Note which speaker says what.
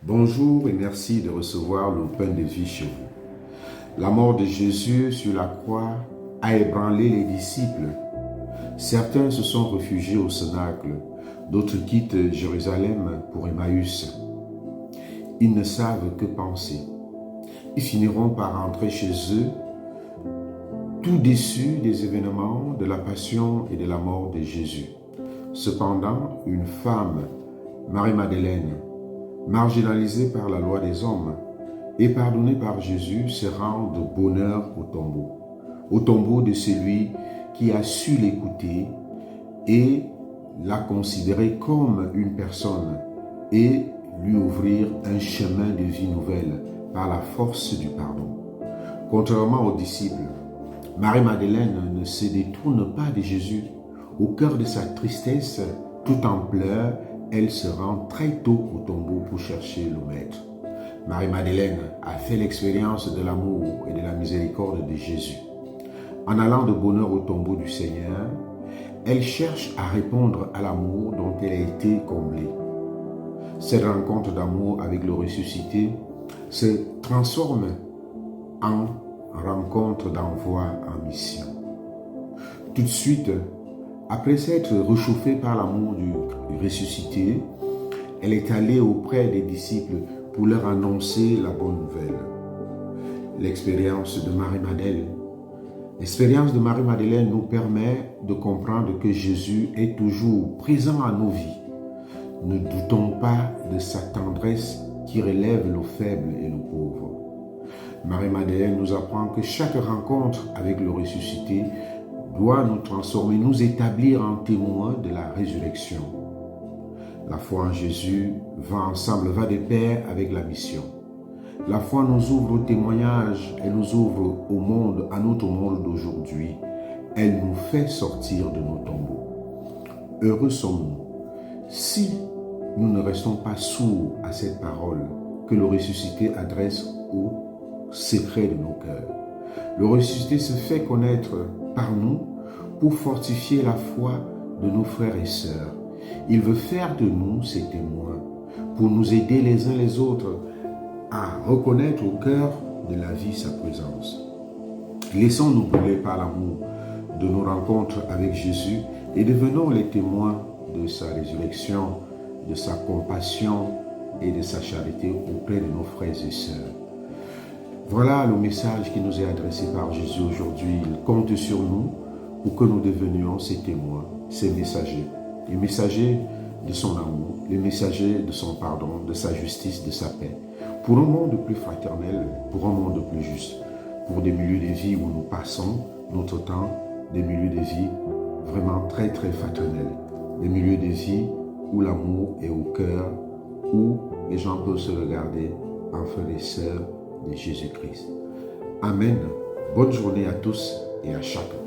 Speaker 1: Bonjour et merci de recevoir le pain de vie chez vous. La mort de Jésus sur la croix a ébranlé les disciples. Certains se sont réfugiés au Cénacle, d'autres quittent Jérusalem pour Emmaüs. Ils ne savent que penser. Ils finiront par rentrer chez eux, tout déçus des événements de la passion et de la mort de Jésus. Cependant, une femme, Marie-Madeleine, marginalisée par la loi des hommes et pardonnée par Jésus, se rend de bonne heure au tombeau de celui qui a su l'écouter et l'a considéré comme une personne et lui ouvrir un chemin de vie nouvelle par la force du pardon. Contrairement aux disciples, Marie-Madeleine ne se détourne pas de Jésus. Au cœur de sa tristesse, tout en pleurs, elle se rend très tôt au tombeau pour chercher le Maître. Marie-Madeleine a fait l'expérience de l'amour et de la miséricorde de Jésus. En allant de bonne heure au tombeau du Seigneur, elle cherche à répondre à l'amour dont elle a été comblée. Cette rencontre d'amour avec le ressuscité se transforme en rencontre d'envoi en mission. Tout de suite, après s'être réchauffée par l'amour du ressuscité, elle est allée auprès des disciples pour leur annoncer la bonne nouvelle. L'expérience de Marie-Madeleine nous permet de comprendre que Jésus est toujours présent à nos vies. Ne doutons pas de sa tendresse qui relève le faible et le pauvre. Marie-Madeleine nous apprend que chaque rencontre avec le ressuscité doit nous transformer, nous établir en témoins de la résurrection. La foi en Jésus va de pair avec la mission. La foi nous ouvre au témoignage, elle nous ouvre au monde, à notre monde d'aujourd'hui. Elle nous fait sortir de nos tombeaux. Heureux sommes-nous si nous ne restons pas sourds à cette parole que le ressuscité adresse au secret de nos cœurs. Le ressuscité se fait connaître par nous pour fortifier la foi de nos frères et sœurs. Il veut faire de nous ses témoins pour nous aider les uns les autres à reconnaître au cœur de la vie sa présence. Laissons-nous brûler par l'amour de nos rencontres avec Jésus et devenons les témoins de sa résurrection, de sa compassion et de sa charité auprès de nos frères et sœurs. Voilà le message qui nous est adressé par Jésus aujourd'hui. Il compte sur nous pour que nous devenions ses témoins, ses messagers, les messagers de son amour, les messagers de son pardon, de sa justice, de sa paix, pour un monde plus fraternel, pour un monde plus juste, pour des milieux de vie où nous passons notre temps, des milieux de vie vraiment très très fraternels, des milieux de vie où l'amour est au cœur, où les gens peuvent se regarder en frères et sœurs de Jésus-Christ. Amen. Bonne journée à tous et à chacun.